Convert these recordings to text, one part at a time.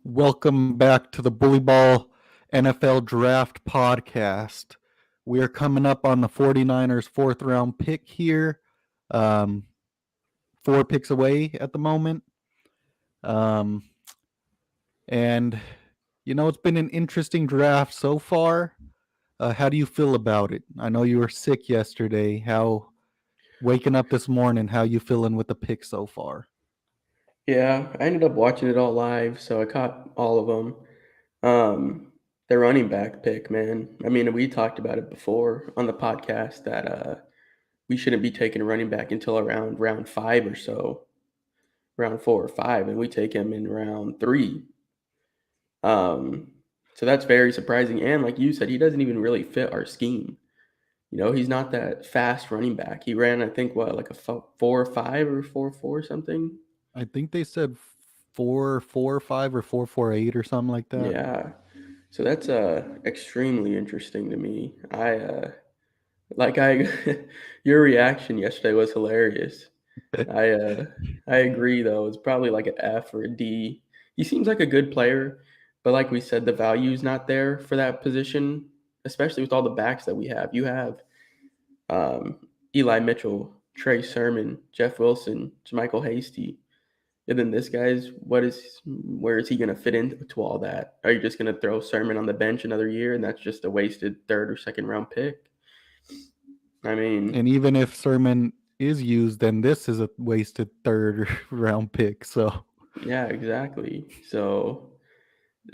Welcome back to the Bully Ball NFL Draft Podcast. We are coming up on the 49ers fourth round pick here. Um, 4 picks away at the moment. Um, and, it's been an interesting draft so far. How do you feel about it? I know you were sick yesterday. Waking up this morning, how you feeling with the pick so far? Yeah, I ended up watching it all live, so I caught all of them. The running back pick, man. I mean, we talked about it before on the podcast that we shouldn't be taking a running back until around round five or so, round 4 or 5, and we take him in round three. Um, so that's very surprising. And like you said, he doesn't even really fit our scheme. He's not that fast running back. He ran, I think, what, like a 4.5 or 4.4 something. I think they said 4.45 or 4.48 or something like that. Yeah. So that's extremely interesting to me. Like I your reaction yesterday was hilarious. I uh I agree though. It's probably like an F or a D. He seems like a good player, but like we said, the value's not there for that position, especially with all the backs that we have. You have um Eli Mitchell, Trey Sermon, Jeff Wilson, Michael Hasty. And then this guy's where is he going to fit into all that? Are you just going to throw Sermon on the bench another year and that's just a wasted third or second round pick? I mean, And even if Sermon is used, then this is a wasted third round pick. So yeah, exactly. So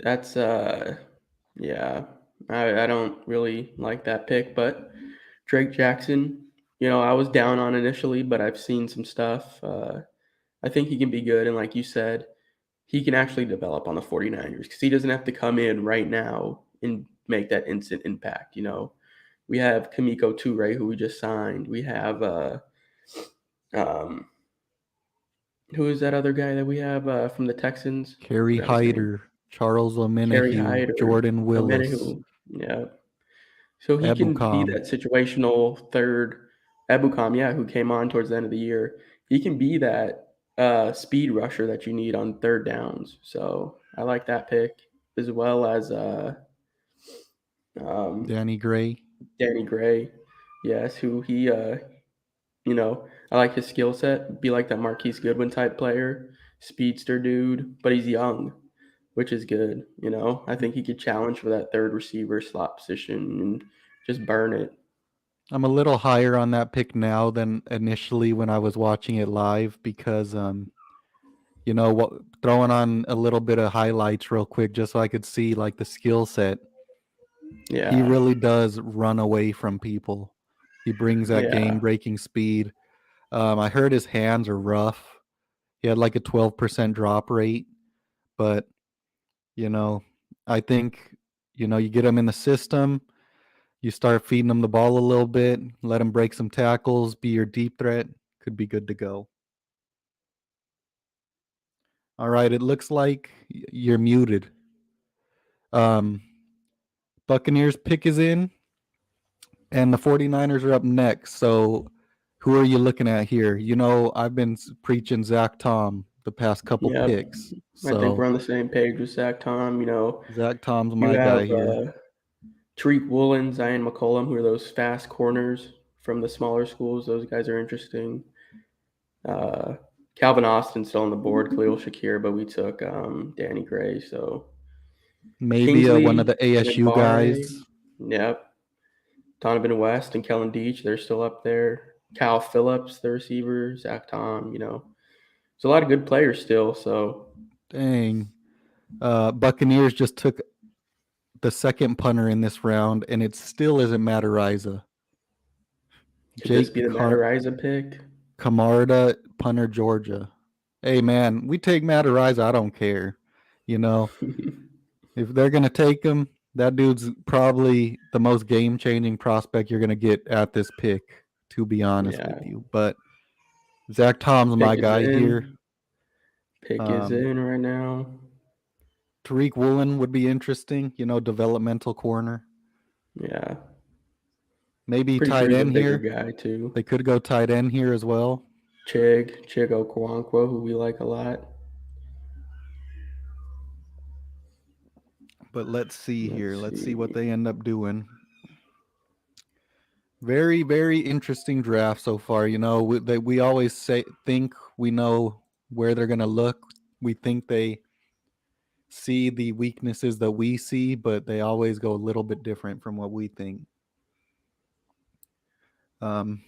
that's yeah, I don't really like that pick, but Drake Jackson, I was down on initially, but I've seen some stuff. I think he can be good, and like you said, he can actually develop on the 49ers because he doesn't have to come in right now and make that instant impact. We have Kamiko Toure, who we just signed. We have um, who is that other guy that we have from the Texans? Kerry Forgot his name. Hyder, Charles Kerry Omenihu, Hyde or Jordan Willis, Omenihu. Yeah. So he can be Ebukam. that situational third Ebukam, yeah, who came on towards the end of the year. He can be that speed rusher that you need on third downs. So I like that pick as well as um, Danny Gray. Danny Gray. Yes, who I like his skill set. Be like that Marquise Goodwin type player, speedster dude, but he's young, which is good. I think he could challenge for that third receiver slot position and just burn it. I'm a little higher on that pick now than initially when I was watching it live because throwing on a little bit of highlights real quick just so I could see like the skill set. He Yeah, really does run away from people. He brings that game yeah, breaking speed. I heard his hands are rough. He had like a 12% drop rate, but you know, I think you get him in the system, you start feeding him the ball a little bit, let him break some tackles, be your deep threat, could be good to go. All right, it looks like you're muted. Um, Buccaneers pick is in, and the 49ers are up next. So, who are you looking at here? I've been preaching Zach Tom the past couple yep. picks. I think we're So, on the same page with Zach Tom. Zach Tom's You my have guy here. Tariq Woolen, Zion McCollum, who are those fast corners from the smaller schools. Those guys are interesting. Uh, Calvin Austin still on the board, Khalil Shakir, but we took Danny Gray. So Maybe one of Kingsley, the ASU McBarney, guys. yep. Donovan West and Kellen Deach, they're still up there. Cal Phillips, the receiver, Zach Tom, there's a lot of good players still. So Dang. Buccaneers just took the second punter in this round, and it still isn't Matt Ariza. could this Jake be the Matt Ariza pick? Camarda, punter, Georgia. Hey, man, we take Matt Ariza. I don't care. You know, if they're going to take him, that dude's probably the most game changing prospect you're going to get at this pick, to be honest with Yeah, you. But Zach Tom's pick my is guy here. in. Pick is Um, in right now. Tariq Woolen would be interesting, developmental corner. Yeah, Maybe pretty sure tight he's a end bigger here. guy too. They could go tight end here as well. Chig Okwankwo, who we like a lot. But let's see here. Let's Let's see what see. they end up doing. Very, very interesting draft so far. We always think we know where they're gonna look. We think they see the weaknesses that we see, but they always go a little bit different from what we think. Um,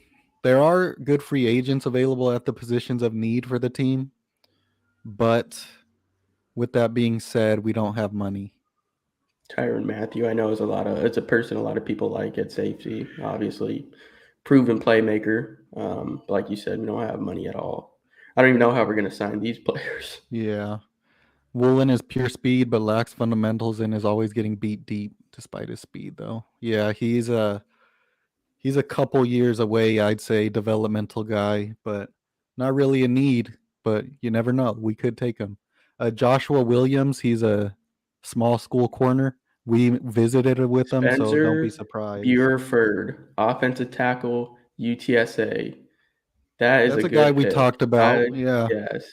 there are good free agents available at the positions of need for the team, but with that being said, we don't have money. Tyrann Mathieu, I know it's a person a lot of people like at safety. Obviously, proven playmaker. But like you said, we don't have money at all. I don't even know how we're gonna sign these players. Yeah. Woolen is pure speed, but lacks fundamentals and is always getting beat deep despite his speed, though. Yeah, he's a couple years away, I'd say, developmental guy, but not really a need. But you never know. We could take him. Joshua Williams, he's a small school corner. We visited with him, so don't be Spencer surprised. Burford, offensive tackle, UTSA. That is a That's a guy good we pick. talked about. I Yeah, Yes.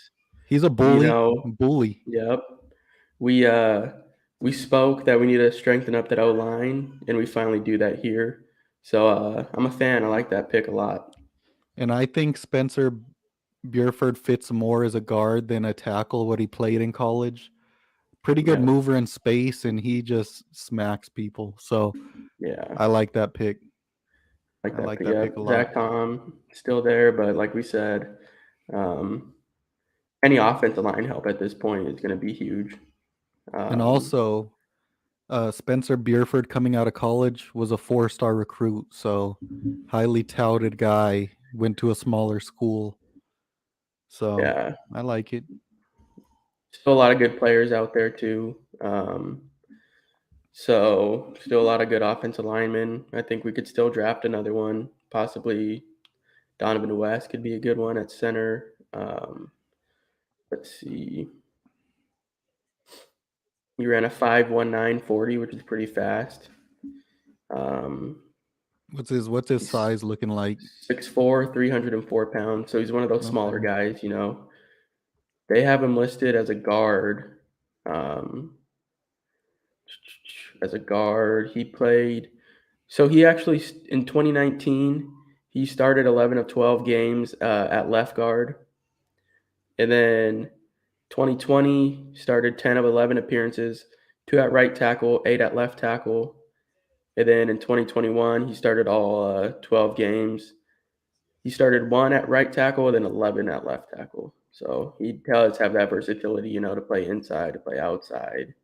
he's a You bully. know, Bully. yep. We uh we spoke that we need to strengthen up that O line, and we finally do that here. So I'm a fan. I like that pick a lot. And I think Spencer Burford fits more as a guard than a tackle what he played in college. Pretty good Yeah, mover in space, and he just smacks people. So yeah, I like that pick. like I that like pick. that Yeah, pick a lot. Zach Tom still there, but like we said, um, any offensive line help at this point is going to be huge. And Um, also, Spencer Burford coming out of college was a 4-star recruit, so highly touted guy. Went to a smaller school, so yeah, I like it. still a lot of good players out there too. So still a lot of good offensive linemen. I think we could still draft another one. Possibly Donovan West could be a good one at center. Let's see. He ran a 5.1940, which is pretty fast. Um, What's his he's size looking like? 6'4", 304 pounds. So he's one of those smaller Okay. guys. They have him listed as a guard. Um, he played. So he actually in 2019 he started 11 of 12 games at left guard, and then 2020 started 10 of 11 appearances, 2 at right tackle, 8 at left tackle, and then in 2021 he started all 12 games. He started 1 at right tackle, then 11 at left tackle. So he does have that versatility, to play inside, to play outside.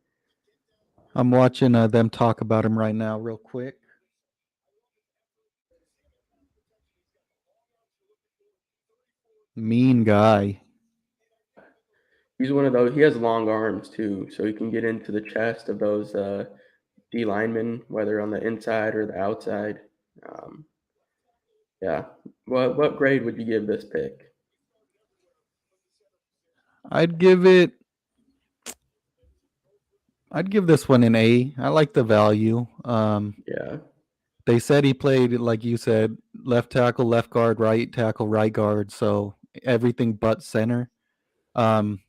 I'm watching them talk about him right now, real quick. Mean guy. He's one of those. He has long arms too, so he can get into the chest of those D linemen, whether on the inside or the outside. Um, yeah. What grade would you give this pick? I'd give it. I'd give this one an A. I like the value. Yeah. They said he played, like you said, left tackle, left guard, right tackle, right guard. So everything but center. Um,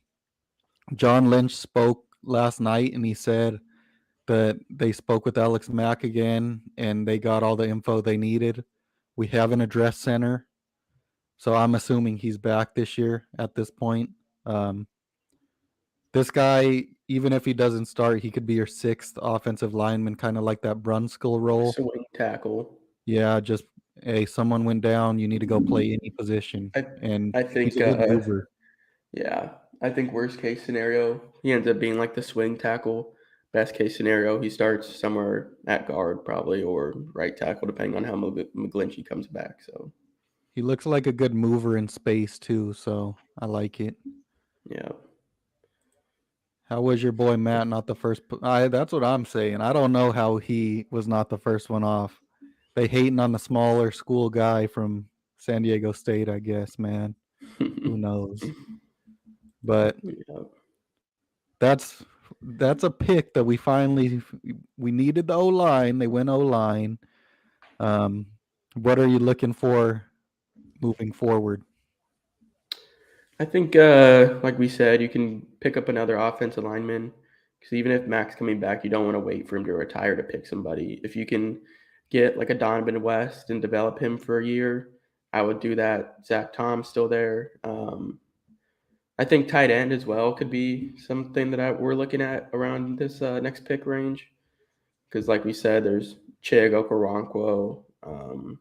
John Lynch spoke last night and he said that they spoke with Alex Mack again and they got all the info they needed. We haven't addressed center. So I'm assuming he's back this year at this point. Um, this guy, even if he doesn't start, he could be your sixth offensive lineman, kind of like that Brunskill role. Swing tackle. Yeah, just hey, someone went down. You need to go play any position, I and I he's think a good mover. yeah. I think worst case scenario, he ends up being like the swing tackle. Best case scenario, he starts somewhere at guard probably or right tackle, depending on how McGlinchey comes back. So He looks like a good mover in space too, so I like it. yeah. How was your boy Matt not the first? That's what I'm saying. I don't know how he was not the first one off. They hating on the smaller school guy from San Diego State, I guess, man. Who knows? But Yeah. that's that's a pick that we needed the O line. They went O line. Um, what are you looking for moving forward? I think, like we said, you can pick up another offensive lineman. Because even if Mac's coming back, you don't want to wait for him to retire to pick somebody. If you can get like a Donovan West and develop him for a year, I would do that. Zach Tom's still there. I think tight end as well could be something that we're looking at around this next pick range. Because like we said, there's Chig Okoronkwo,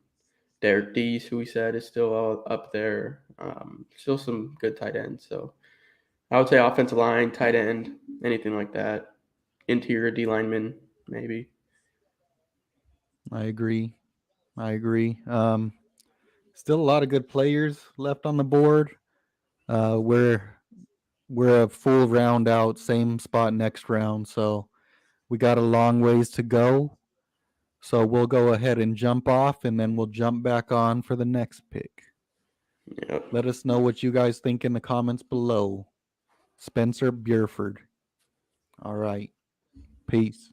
Derek Deese, who we said is still up there. Still some good tight ends. So I would say offensive line, tight end, anything like that. Interior D lineman, maybe. I agree. Still a lot of good players left on the board. We're a full round out, same spot next round, so we got a long ways to go. So we'll go ahead and jump off, and then we'll jump back on for the next pick. Yep. Let us know what you guys think in the comments below. Spencer Burford. All right. Peace.